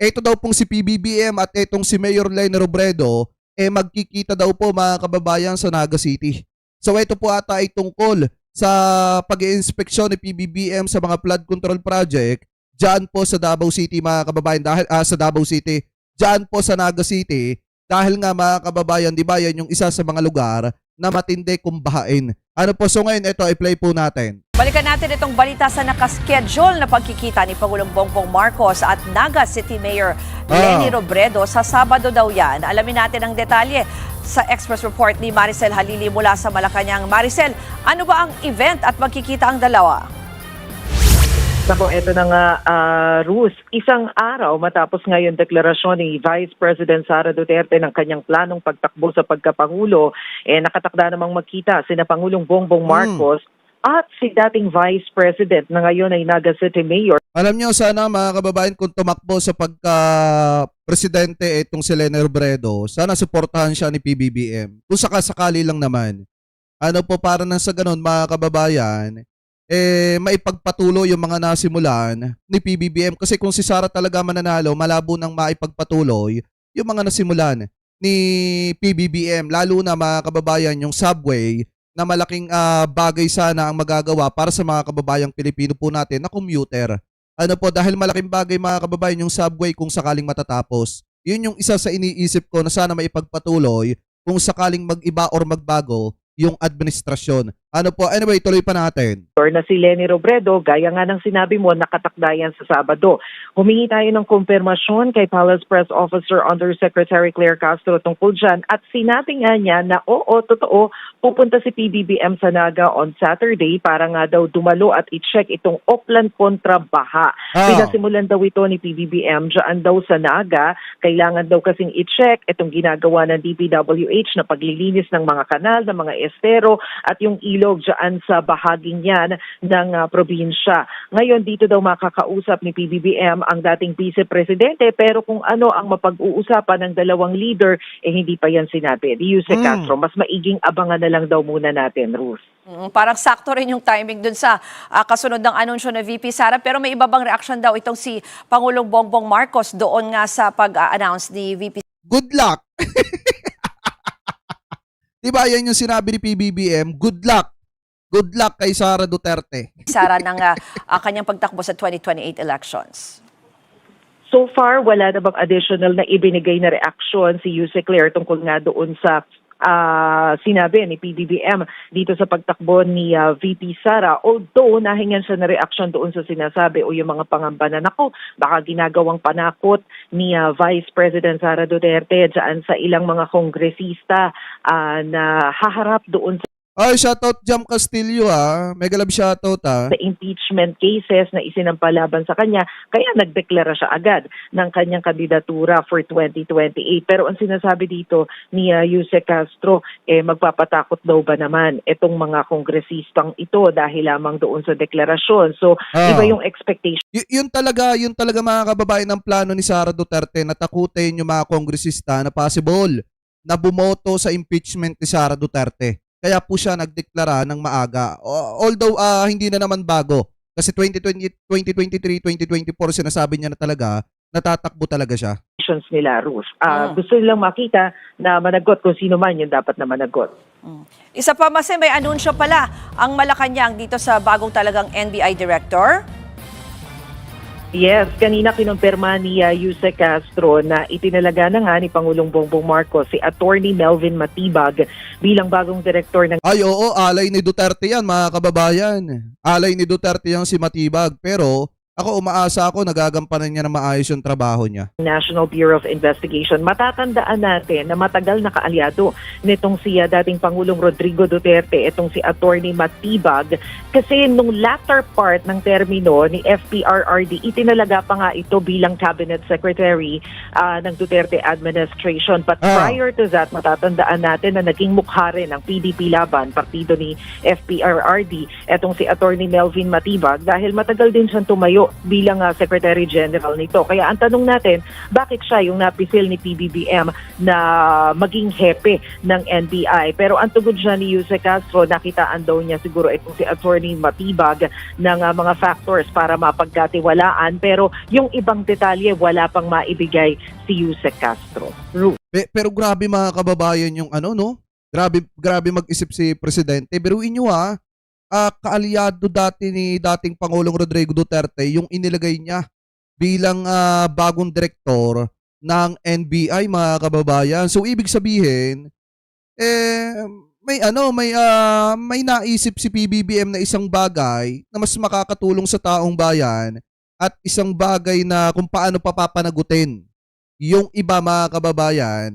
ito daw pong si PBBM at itong si Mayor Leni Robredo, magkikita daw po mga kababayan sa Naga City. So ito po ata ay tungkol sa pag-iinspeksyon ni PBBM sa mga flood control project diyan po sa Davao City mga kababayan, dahil sa Davao City, diyan po sa Naga City, dahil nga mga kababayan, di ba yan yung isa sa mga lugar na matindi kung bahain. Ano po, so ngayon ito i-play po natin. Balikan natin itong balita sa nakaschedule na pagkikita ni Pangulong Bongbong Marcos at Naga City Mayor Leni Robredo sa Sabado daw yan. Alamin natin ang detalye sa Express Report ni Maricel Halili mula sa Malacanang. Maricel, ano ba ang event at magkikita ang dalawa? Nako, eto na nga, Rus. Isang araw matapos ngayon deklarasyon ni Vice President Sara Duterte ng kanyang planong pagtakbo sa pagkapangulo, nakatakda namang magkita sina Pangulong Bongbong Marcos at si dating Vice President na ngayon ay Naga City Mayor. Alam nyo, sana mga kababayan, kung tumakbo sa pagka-presidente itong si Leni Robredo, sana suportahan siya ni PBBM. Kung sakasakali lang naman. Ano po, para nang sa ganun mga kababayan, maipagpatuloy yung mga nasimulan ni PBBM. Kasi kung si Sara talaga mananalo, malabo nang maipagpatuloy yung mga nasimulan ni PBBM. Lalo na mga kababayan, yung subway na malaking bagay sana ang magagawa para sa mga kababayang Pilipino po natin na commuter. Ano po, dahil malaking bagay mga kababayan yung subway kung sakaling matatapos. Yun yung isa sa iniisip ko na sana maipagpatuloy kung sakaling mag-iba or magbago yung administrasyon. Ano po, anyway, tuloy pa natin. Na si Leni Robredo, gaya nga ng sinabi mo, nakatakdayan sa Sabado. Humingi tayo ng kumpirmasyon kay Palace Press Officer Undersecretary Claire Castro tungkol dyan at sinabi nga niya na oo, totoo, pupunta si PBBM sa Naga on Saturday para nga daw dumalo at i-check itong Oplan kontra baha. Pinasimulan daw ito ni PBBM dyan daw sa Naga. Kailangan daw kasing i-check itong ginagawa ng DPWH na paglilinis ng mga kanal, ng mga estero at yung ilog dyan sa bahaging yan ng probinsya. Ngayon, dito daw makakausap ni PBBM ang dating Vice Presidente, pero kung ano ang mapag-uusapan ng dalawang leader, hindi pa yan sinabi. Di Yuse Castro, mas maiging abangan na lang daw muna natin, Ruth. Parang sakto rin yung timing dun sa kasunod ng anunsyo ng VP Sara, pero may iba bang reaction daw itong si Pangulong Bongbong Marcos doon nga sa pag-announce ni VP? Good luck! Diba yan yung sinabi ni PBBM, good luck. Good luck kay Sara Duterte. Sara ng kanyang pagtakbo sa 2028 elections. So far, wala na bang additional na ibinigay na reaksyon si Yuse Claire tungkol nga doon sa sinabi ni PBBM dito sa pagtakbo ni VP Sara. Although nahingan siya na reaksyon doon sa sinasabi o yung mga pangamba na nako, baka ginagawang panakot ni Vice President Sara Duterte dyan sa ilang mga kongresista na haharap doon sa Ay, shoutout Jam Castillo Mega love shoutout sa impeachment cases na isinampalaban sa kanya, kaya nagdeklara siya agad ng kanyang kandidatura for 2028. Pero ang sinasabi dito ni Yuse Castro, magpapatakot daw ba naman itong mga kongresistang ito dahil lamang doon sa deklarasyon. So, iba yung expectation. Yun talaga mga kababayan ng plano ni Sara Duterte na takutin yung mga kongresista na possible na bumoto sa impeachment ni Sara Duterte. Kaya po siya nagdeklara ng maaga. Although hindi na naman bago. Kasi 2023, 2024 sinasabi niya na talaga, natatakbo talaga siya. Nila, Ruth. Gusto nilang makita na managot kung sino man yung dapat na managot. Isa pa, Mase, may anunsyo pala ang Malacanang dito sa bagong talagang NBI Director. Yes, kanina kinumpirma ni Yuse Castro na itinalaga na nga ni Pangulong Bongbong Marcos si Attorney Melvin Matibag bilang bagong direktor ng... Ay oo, alay ni Duterte yan mga kababayan. Alay ni Duterte yan si Matibag, pero ako umaasa ako nagagampanan niya na maayos yung trabaho niya. National Bureau of Investigation. Matatandaan natin na matagal na kaalyado nitong si dating Pangulong Rodrigo Duterte, itong si Attorney Matibag, kasi nung latter part ng termino ni FPRRD, itinalaga pa nga ito bilang Cabinet Secretary ng Duterte administration. But prior to that, matatandaan natin na naging mukha rin ng PDP laban, partido ni FPRRD, itong si Attorney Melvin Matibag, dahil matagal din siyang tumayo bilang Secretary General nito. Kaya ang tanong natin, bakit siya yung napisil ni PBBM na maging hepe ng NBI? Pero ang tugod siya ni Yuse Castro, nakitaan daw niya siguro itong si Attorney Matibag ng mga factors para mapagkatiwalaan. Pero yung ibang detalye, wala pang maibigay si Yuse Castro. Pero grabe mga kababayan yung ano, no? Grabe mag-isip si Presidente. Biruin nyo kaalyado dati ni dating Pangulong Rodrigo Duterte yung inilagay niya bilang bagong direktor ng NBI, mga kababayan. So ibig sabihin, may naisip si PBBM na isang bagay na mas makakatulong sa taong bayan at isang bagay na kung paano papapanagutin yung iba, mga kababayan,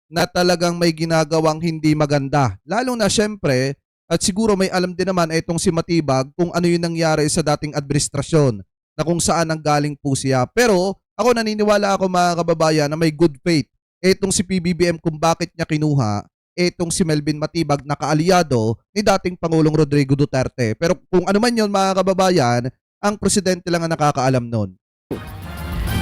na talagang may ginagawang hindi maganda. Lalo na syempre, at siguro may alam din naman itong si Matibag kung ano yung nangyari sa dating administrasyon na kung saan ang galing po siya. Pero ako naniniwala ako, mga kababayan, na may good faith itong si PBBM kung bakit niya kinuha itong si Melvin Matibag na kaalyado ni dating Pangulong Rodrigo Duterte. Pero kung ano man yun, mga kababayan, ang presidente lang ang nakakaalam nun.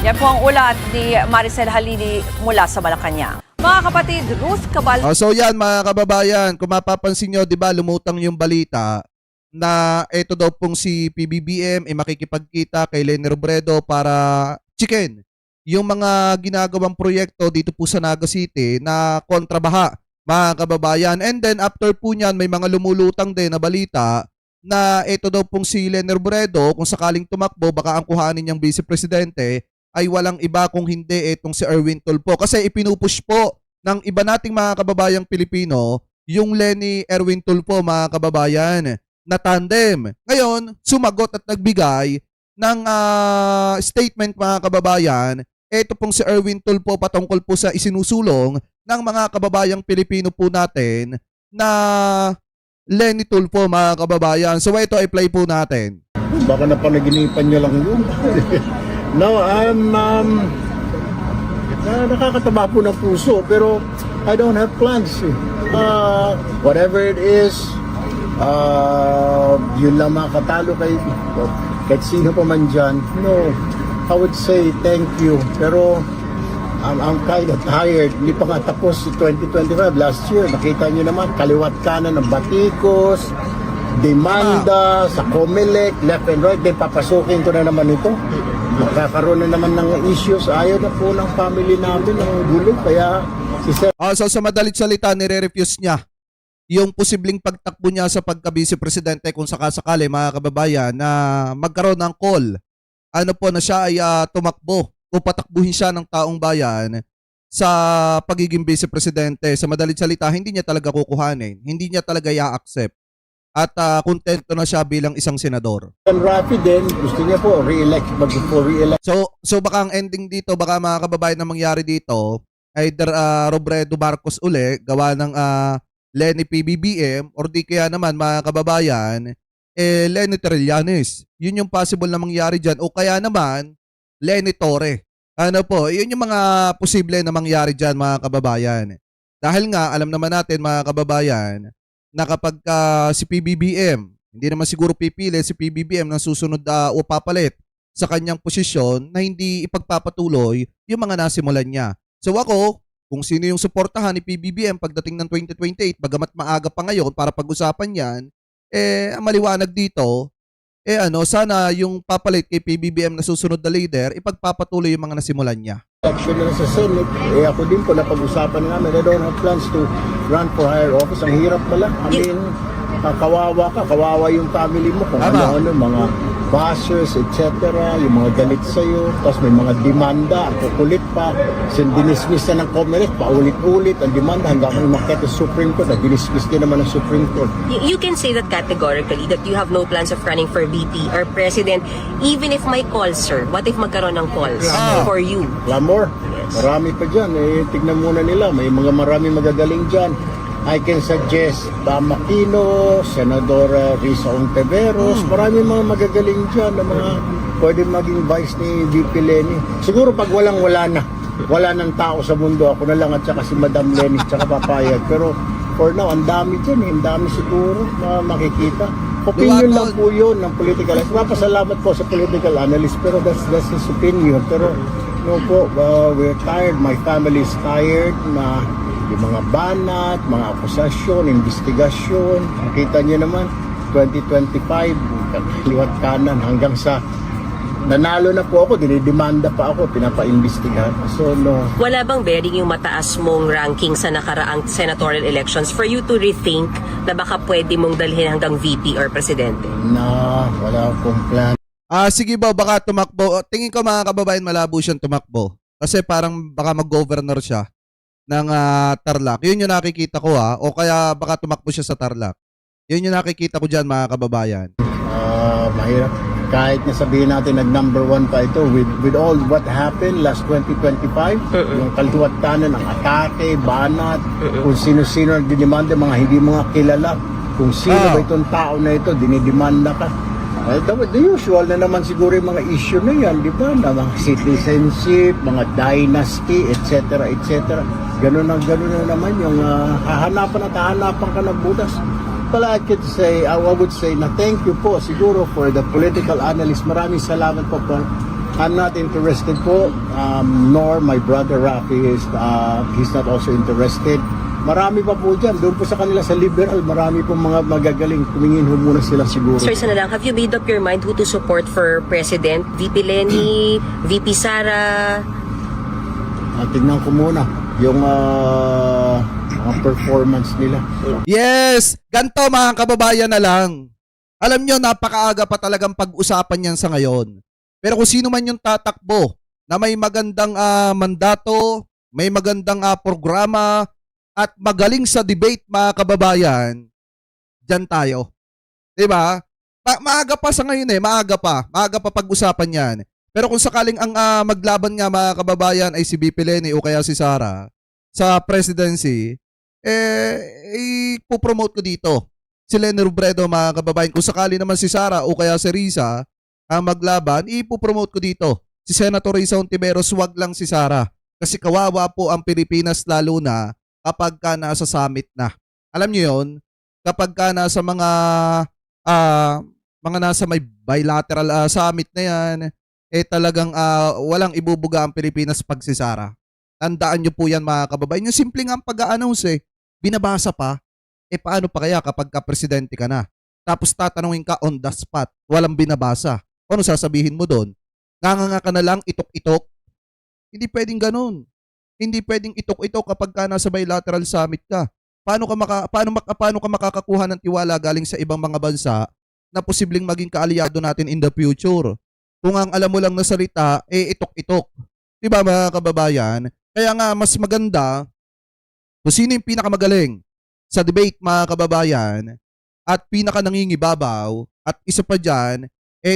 Yan po ang ulat ni Maricel Halili mula sa Malacanang. Mga kapatid, Ruth Cabal. So yan, mga kababayan, kung mapapansin nyo, di ba, lumutang yung balita na ito daw pong si PBBM makikipagkita kay Leni Robredo para chicken yung mga ginagawang proyekto dito po sa Naga City na kontrabaha, mga kababayan. And then after po niyan, may mga lumulutang din na balita na ito daw pong si Leni Robredo, kung sakaling tumakbo, baka ang kuhanin niyang vice presidente ay walang iba kung hindi itong si Erwin Tulfo. Kasi ipinupush po ng iba nating mga kababayang Pilipino yung Leni Erwin Tulfo, mga kababayan, na tandem. Ngayon, sumagot at nagbigay ng statement, mga kababayan. Ito pong si Erwin Tulfo patungkol po sa isinusulong ng mga kababayang Pilipino po natin na Leni Tulfo, mga kababayan. So ito, i-play po natin. Baka napanaginipan niyo lang yun. No, nakakataba po ng puso, pero I don't have plans. Whatever it is, yun lang makatalo kahit sino pa man dyan. No, I would say thank you. Pero I'm kind of tired. Hindi pa nga tapos 2025 last year. Nakita nyo naman, kaliwat kanan ng batikos, demanda sa COMELEC, left and right. Then papasukin ko na naman ito. Magkakaroon na naman ng issues. Ayaw na po ng family namin ng gulo. Kaya si Sir... So sa madalit salita, nire-refuse niya yung posibleng pagtakbo niya sa pagka-vice presidente kung sakasakali, mga kababayan, na magkaroon ng call. Ano po na siya ay tumakbo o patakbuhin siya ng taong bayan sa pagiging vice presidente. Sa madalit salita, hindi niya talaga kukuhanin. Hindi niya talaga i-accept. At kontento na siya bilang isang senador. Rafi din, gusto niya po re-elect, mag-re-elect. So baka ang ending dito, baka mga kababayan na mangyari dito, either Robredo Marcos uli, gawa ng Leni PBBM, or di kaya naman, mga kababayan, Leni Trillanes. Yun yung possible na mangyari dyan. O kaya naman, Leni Torre. Ano po, yun yung mga posible na mangyari dyan, mga kababayan. Dahil nga, alam naman natin, mga kababayan, na kapag si PBBM, hindi naman siguro pipili si PBBM na susunod o papalit sa kanyang posisyon na hindi ipagpapatuloy yung mga nasimulan niya. So ako, kung sino yung suportahan ni PBBM pagdating ng 2028, bagamat maaga pa ngayon para pag-usapan yan, ang maliwanag dito, sana yung papalit kay PBBM na susunod na leader, ipagpapatuloy yung mga nasimulan niya. Election na sa Senate, ako din po napag-usapan namin. I don't have plans to run for higher office. Ang hirap pala. I mean, kawawa yung family mo kung ano-ano, mga bashers, etc. Yung mga galit sa'yo, tapos may mga demanda, ang kukulit pa. Dinismiss na ng COMELEC, paulit-ulit ang demanda hanggang umakyat sa Supreme Court, at dinismiss din naman ng Supreme Court. You can say that categorically that you have no plans of running for VP or President, even if may calls, sir. What if magkaroon ng calls for you? Lamor, marami pa dyan. Tignan muna nila, may maraming magagaling dyan. I can suggest Bam Aquino, Senadora Risa Ontiveros, marami mga magagaling dyan na mga pwede maging vice ni VP Leni. Siguro pag wala nang tao sa mundo, ako na lang at saka si Madam Leni at saka papayag. Pero for now, ang dami dyan, ang dami siguro na makikita. Opinion lang Luwaton. po yun ng political analyst. Mapasalamat po sa political analyst, pero that's his opinion. Pero no po, we're tired. My family is tired na yung mga banat, mga akusasyon, investigasyon. Nakita niyo naman, 2025, liwat kanan hanggang sa nanalo na po ako, dinidemanda pa ako, pinapaimbestigahan. So no, Wala bang bearing yung mataas mong ranking sa nakaraang senatorial elections for you to rethink na baka pwede mong dalhin hanggang VP or presidente? na wala akong plan. Sige ba, baka tumakbo. Tingin ko mga kababayan, malabo siyang tumakbo. Kasi parang baka mag-governor siya ng Tarlac. Yun yung nakikita ko O kaya baka tumakbo siya sa Tarlac. Yun yung nakikita ko dyan mga kababayan. Mahirap. Kahit na sabihin natin nag-number 1 pa ito with all what happened last 2025, yung kaliwat kanan, ang atake, banat, kung sino-sino nagdidemanda, mga hindi mga kilala, kung sino ba itong tao na ito, dinidemanda ka. The usual na naman siguro yung mga issue na yan, di ba? Na mga citizenship, mga dynasty, etc. etc. Ganun na naman yung hahanapan at hahanapan ka ng butas. Pala I would say na thank you po siguro for the political analyst. Maraming salamat po. I'm not interested po, nor my brother Rafi he's not also interested. Marami pa po dyan. Doon po sa kanila sa liberal, marami pong mga magagaling. Tumingin ho muna sila siguro. Sir, isa na lang, have you made up your mind who to support for President? VP Lenny, VP Sara? Tignan ko muna yung mga performance nila. Yes! Ganto mga kababayan na lang. Alam nyo, napakaaga pa talagang pag-usapan yan sa ngayon. Pero kung sino man yung tatakbo na may magandang mandato, may magandang programa, at magaling sa debate mga kababayan, dyan tayo. Diba? Maaga pa sa ngayon maaga pa. Maaga pa pag-usapan yan. Pero kung sakaling ang maglaban nga mga kababayan ay si BP Lenny o kaya si Sara sa presidency, ipopromote ko dito si Leni Robredo mga kababayan. Kung sakali naman si Sara o kaya si Risa ang maglaban, ipopromote ko dito si Senator Risa Hontiveros, wag lang si Sara. Kasi kawawa po ang Pilipinas lalo na kapag ka nasa summit na. Alam niyo yon, kapag ka nasa mga nasa may bilateral summit na yan, talagang walang ibubuga ang Pilipinas pag si Sara. Tandaan niyo po yan mga kababayan. Yung simple nga ang pag-a-announce binabasa pa. Paano pa kaya kapag ka-presidente ka na? Tapos tatanungin ka on the spot, walang binabasa. Ano sasabihin mo doon? Nganga ka na lang, itok-itok? Hindi pwedeng ganun. Hindi pwedeng itok-itok kapag ka nasa bilateral summit ka. Paano ka makakakuha ng tiwala galing sa ibang mga bansa na posibleng maging kaalyado natin in the future? Kung ang alam mo lang na salita, itok-itok. Diba mga kababayan? Kaya nga, mas maganda kung sino yung pinakamagaling sa debate mga kababayan at pinaka-nangingibabaw at isa pa dyan,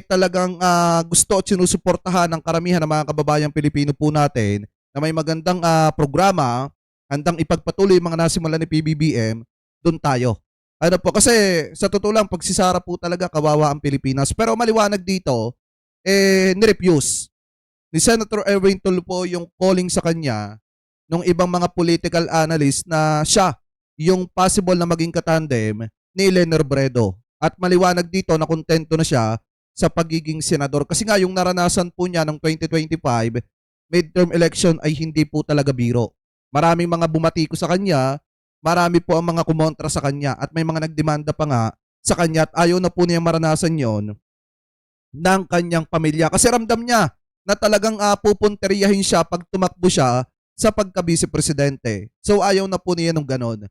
talagang gusto at sinusuportahan ng karamihan ng mga kababayang Pilipino po natin na may magandang programa, handang ipagpatuloy yung mga nasimulan ni PBBM, doon tayo. Ano po, kasi sa totoo lang, pag si Sara po talaga, kawawa ang Pilipinas. Pero maliwanag dito, nirefuse ni Senator Erwin Tulfo yung calling sa kanya ng ibang mga political analyst na siya yung possible na maging katandem ni Leni Robredo. At maliwanag dito na kontento na siya sa pagiging senador. Kasi nga yung naranasan po niya ng 2025 midterm election ay hindi po talaga biro. Maraming mga bumati ko sa kanya, marami po ang mga kumontra sa kanya at may mga nagdemanda pa nga sa kanya at ayaw na po niyang maranasan yon ng kanyang pamilya. Kasi ramdam niya na talagang pupunteriyahin siya pag tumakbo siya sa pagka-vice presidente. So ayaw na po niya nung ganon.